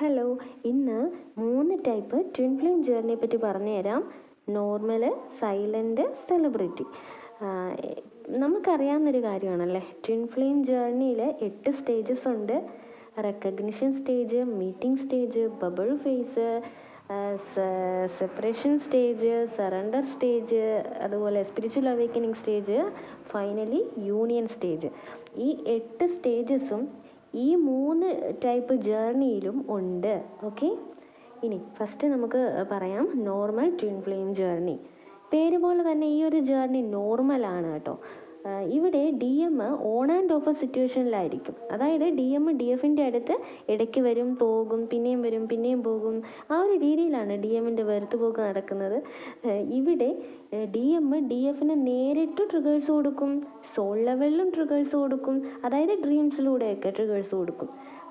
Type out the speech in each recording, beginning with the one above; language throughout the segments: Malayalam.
ഹലോ, ഇന്ന് 3 ടൈപ്പ് ട്വിൻ ഫ്ലെയിം ജേർണിയെ പറ്റി പറഞ്ഞുതരാം. Normal, silent, celebrity. നമുക്കറിയാവുന്നൊരു കാര്യമാണല്ലേ, ട്വിൻ ഫ്ലെയിം ജേർണിയിൽ 8 സ്റ്റേജസ് ഉണ്ട്. Recognition stage, meeting stage, bubble phase, separation stage, surrender stage, അതുപോലെ spiritual awakening stage, finally union stage. ഈ 8 സ്റ്റേജസും ഈ 3 ടൈപ്പ് ജേർണിയിലും ഉണ്ട്. ഓക്കെ, ഇനി ഫസ്റ്റ് നമുക്ക് പറയാം നോർമൽ ട്വിൻ ഫ്ലെയിം ജേർണി. പേര് പോലെ തന്നെ ഈ ഒരു ജേർണി നോർമലാണ് കേട്ടോ. ഇവിടെ DM ഓൺ ആൻഡ് ഓഫ് സിറ്റുവേഷനിലായിരിക്കും. അതായത് DM DFൻ്റെ അടുത്ത് ഇടയ്ക്ക് വരും, പോകും, പിന്നെയും വരും, പിന്നെയും പോകും. ആ ഒരു രീതിയിലാണ് DMൻ്റെ വെറുത്തുപോക്ക് നടക്കുന്നത്. ഇവിടെ DM DFന് നേരിട്ട് ട്രിഗേഴ്സ് കൊടുക്കും, സോൾ ലെവലിലും ട്രിഗേഴ്സ് കൊടുക്കും, അതായത് ഡ്രീംസിലൂടെയൊക്കെ ട്രിഗേഴ്സ് കൊടുക്കും.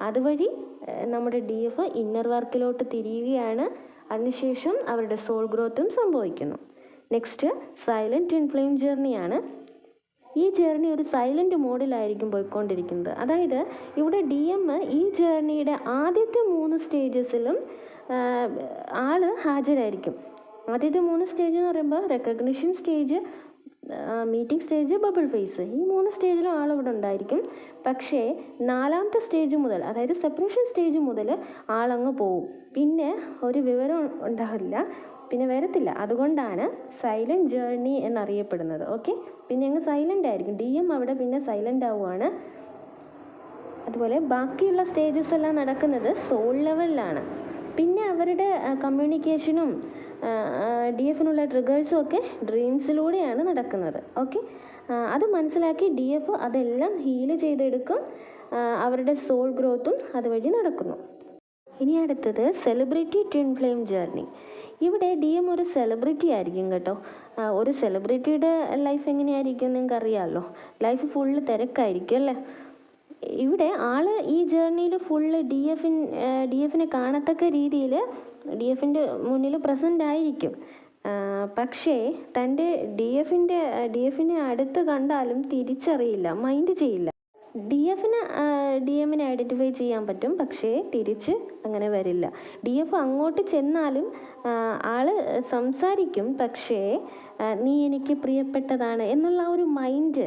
അതുവഴി നമ്മുടെ DF ഇന്നർ വർക്കിലോട്ട് തിരിയുകയാണ്. അതിനുശേഷം അവരുടെ സോൾ ഗ്രോത്തും സംഭവിക്കുന്നു. നെക്സ്റ്റ് സൈലൻറ്റ് ട്വിൻ ഫ്ലെയിം ജേർണിയാണ്. ഈ ജേർണി ഒരു സൈലൻറ്റ് മോഡിലായിരിക്കും പോയിക്കൊണ്ടിരിക്കുന്നത്. അതായത് ഇവിടെ DM ഈ ജേർണിയുടെ ആദ്യത്തെ 3 സ്റ്റേജസിലും ഹാജരായിരിക്കും. ആദ്യത്തെ 3 സ്റ്റേജ് എന്ന് പറയുമ്പോൾ recognition stage, meeting stage, bubble phase, ഈ 3 സ്റ്റേജിലും ഇവിടെ ഉണ്ടായിരിക്കും. പക്ഷേ 4ാമത്തെ സ്റ്റേജ് മുതൽ, അതായത് സെപ്പറേഷൻ സ്റ്റേജ് മുതൽ ആളങ്ങ് പോവും. പിന്നെ ഒരു വിവരം ഉണ്ടാവില്ല, പിന്നെ വരത്തില്ല. അതുകൊണ്ടാണ് സൈലൻറ്റ് ജേർണി എന്നറിയപ്പെടുന്നത്. ഓക്കെ, പിന്നെ അങ്ങ് സൈലൻ്റ് ആയിരിക്കും. DM അവിടെ പിന്നെ സൈലൻ്റ് ആവുകയാണ്. അതുപോലെ ബാക്കിയുള്ള സ്റ്റേജസ് എല്ലാം നടക്കുന്നത് സോൾ ലെവലിലാണ്. പിന്നെ അവരുടെ കമ്മ്യൂണിക്കേഷനും DFനുള്ള ട്രിഗേഴ്സും ഒക്കെ ഡ്രീംസിലൂടെയാണ് നടക്കുന്നത്. ഓക്കെ, അത് മനസ്സിലാക്കി DF അതെല്ലാം ഹീൽ ചെയ്തെടുക്കും. അവരുടെ സോൾ ഗ്രോത്തും അതുവഴി നടക്കുന്നു. ഇനി അടുത്തത് സെലിബ്രിറ്റി ട്വിൻ ഫ്ലെയിം ജേർണി. ഇവിടെ DM ഒരു സെലിബ്രിറ്റി ആയിരിക്കും കേട്ടോ. ഒരു സെലിബ്രിറ്റിയുടെ ലൈഫ് എങ്ങനെയായിരിക്കും നിങ്ങൾക്ക് അറിയാമല്ലോ. ലൈഫ് ഫുള്ള് തിരക്കായിരിക്കും അല്ലേ. ഇവിടെ ഈ ജേർണിയിൽ ഫുള്ള് DFനെ കാണത്തക്ക രീതിയിൽ DFൻ്റെ മുന്നിൽ പ്രസൻ്റ് ആയിരിക്കും. പക്ഷേ തൻ്റെ DFനെ അടുത്ത് കണ്ടാലും തിരിച്ചറിയില്ല, മൈൻഡ് ചെയ്യില്ല. DMനെ ഐഡൻറ്റിഫൈ ചെയ്യാൻ പറ്റും, പക്ഷേ തിരിച്ച് അങ്ങനെ വരില്ല. DF അങ്ങോട്ട് ചെന്നാലും സംസാരിക്കും, പക്ഷേ നീ എനിക്ക് പ്രിയപ്പെട്ടതാണ് എന്നുള്ള ഒരു മൈൻഡ്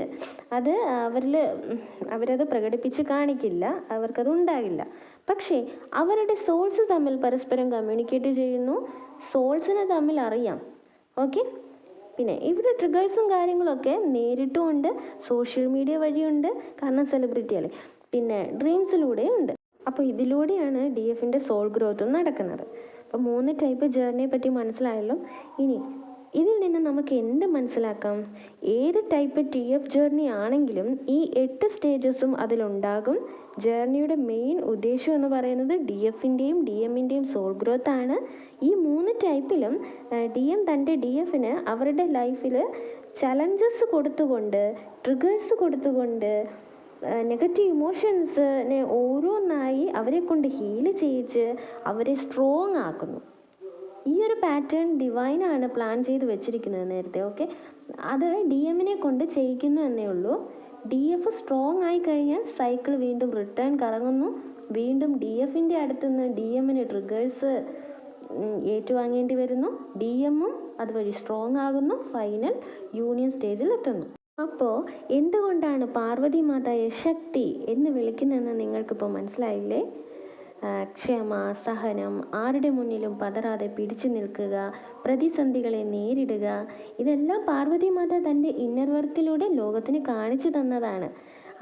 അവരത് പ്രകടിപ്പിച്ച് കാണിക്കില്ല, അവർക്കത് ഉണ്ടാകില്ല. പക്ഷേ അവരുടെ സോൾസ് തമ്മിൽ പരസ്പരം കമ്മ്യൂണിക്കേറ്റ് ചെയ്യുന്നു, സോൾസിനെ തമ്മിൽ അറിയാം. ഓക്കെ, പിന്നെ ഇവിടെ ട്രിഗേഴ്സും കാര്യങ്ങളൊക്കെ നേരിട്ടും ഉണ്ട്, സോഷ്യൽ മീഡിയ വഴിയുണ്ട്, കാരണം സെലിബ്രിറ്റി അല്ലേ. പിന്നെ ഡ്രീംസിലൂടെയും ഉണ്ട്. അപ്പോൾ ഇതിലൂടെയാണ് DFൻ്റെ സോൾ ഗ്രോത്തും നടക്കുന്നത്. അപ്പോൾ 3 ടൈപ്പ് ജേർണിയെ പറ്റി മനസ്സിലായല്ലോ. ഇനി ഇതിൽ നിന്ന് നമുക്ക് എന്ത് മനസ്സിലാക്കാം? ഏത് ടൈപ്പ് TF ജേർണി ആണെങ്കിലും ഈ 8 സ്റ്റേജസും അതിലുണ്ടാകും. ജേർണിയുടെ മെയിൻ ഉദ്ദേശം എന്ന് പറയുന്നത് DFൻ്റെയും DMൻ്റെയും സോൾ ഗ്രോത്ത് ആണ്. ഈ 3 ടൈപ്പിലും DM തൻ്റെ DFന് അവരുടെ ലൈഫിൽ ചലഞ്ചസ് കൊടുത്തുകൊണ്ട്, ട്രിഗേഴ്സ് കൊടുത്തുകൊണ്ട്, നെഗറ്റീവ് ഇമോഷൻസിനെ ഓരോന്നായി അവരെ കൊണ്ട് ഹീൽ ചെയ്യിച്ച് അവരെ സ്ട്രോങ് ആക്കുന്നു. ഈ ഒരു പാറ്റേൺ ഡിവൈനാണ് പ്ലാൻ ചെയ്ത് വെച്ചിരിക്കുന്നത് നേരത്തെ. ഓക്കെ, അത് DMനെ കൊണ്ട് ചെയ്യിക്കുന്നു എന്നേ ഉള്ളൂ. DF സ്ട്രോങ് ആയി കഴിഞ്ഞാൽ സൈക്കിൾ വീണ്ടും റിട്ടേൺ കറങ്ങുന്നു. വീണ്ടും DFൻ്റെ അടുത്തുനിന്ന് DMന് ട്രിഗേഴ്സ് ഏറ്റുവാങ്ങേണ്ടി വരുന്നു. DMും അതുവഴി സ്ട്രോങ് ആകുന്നു. ഫൈനൽ യൂണിയൻ സ്റ്റേജിൽ എത്തുന്നു. അപ്പോൾ എന്തുകൊണ്ടാണ് പാർവതി മാതായെ ശക്തി എന്ന് വിളിക്കുന്നതെന്ന് നിങ്ങൾക്കിപ്പോൾ മനസ്സിലായില്ലേ? ക്ഷമ, സഹനം, ആരുടെ മുന്നിലും പതറാതെ പിടിച്ചു നിൽക്കുക, പ്രതിസന്ധികളെ നേരിടുക, ഇതെല്ലാം പാർവതി മാത തൻ്റെ ഇന്നർ വർക്കിലൂടെ ലോകത്തിന് കാണിച്ചു തന്നതാണ്.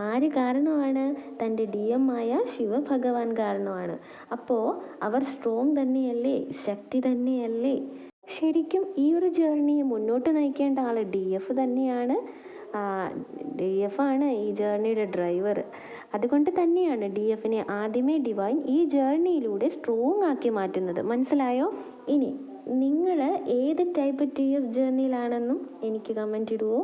ആര് കാരണമാണ്? തൻ്റെ DM ആയ ശിവഭഗവാൻ കാരണമാണ്. അപ്പോൾ അവർ സ്ട്രോങ് തന്നെയല്ലേ, ശക്തി തന്നെയല്ലേ? ശരിക്കും ഈ ഒരു ജേർണിയെ മുന്നോട്ട് നയിക്കേണ്ട ആൾ DF തന്നെയാണ്. DF ആണ് ഈ ജേർണിയുടെ ഡ്രൈവർ. അതുകൊണ്ട് തന്നെയാണ് DFനെ ആദ്യമേ ഡിവൈൻ ഈ ജേർണിയിലൂടെ സ്ട്രോങ് ആക്കി മാറ്റുന്നത്. മനസ്സിലായോ? ഇനി നിങ്ങൾ ഏത് ടൈപ്പ് TF ജേർണിയിലാണെന്നും എനിക്ക് കമൻറ്റ് ഇടുവോ?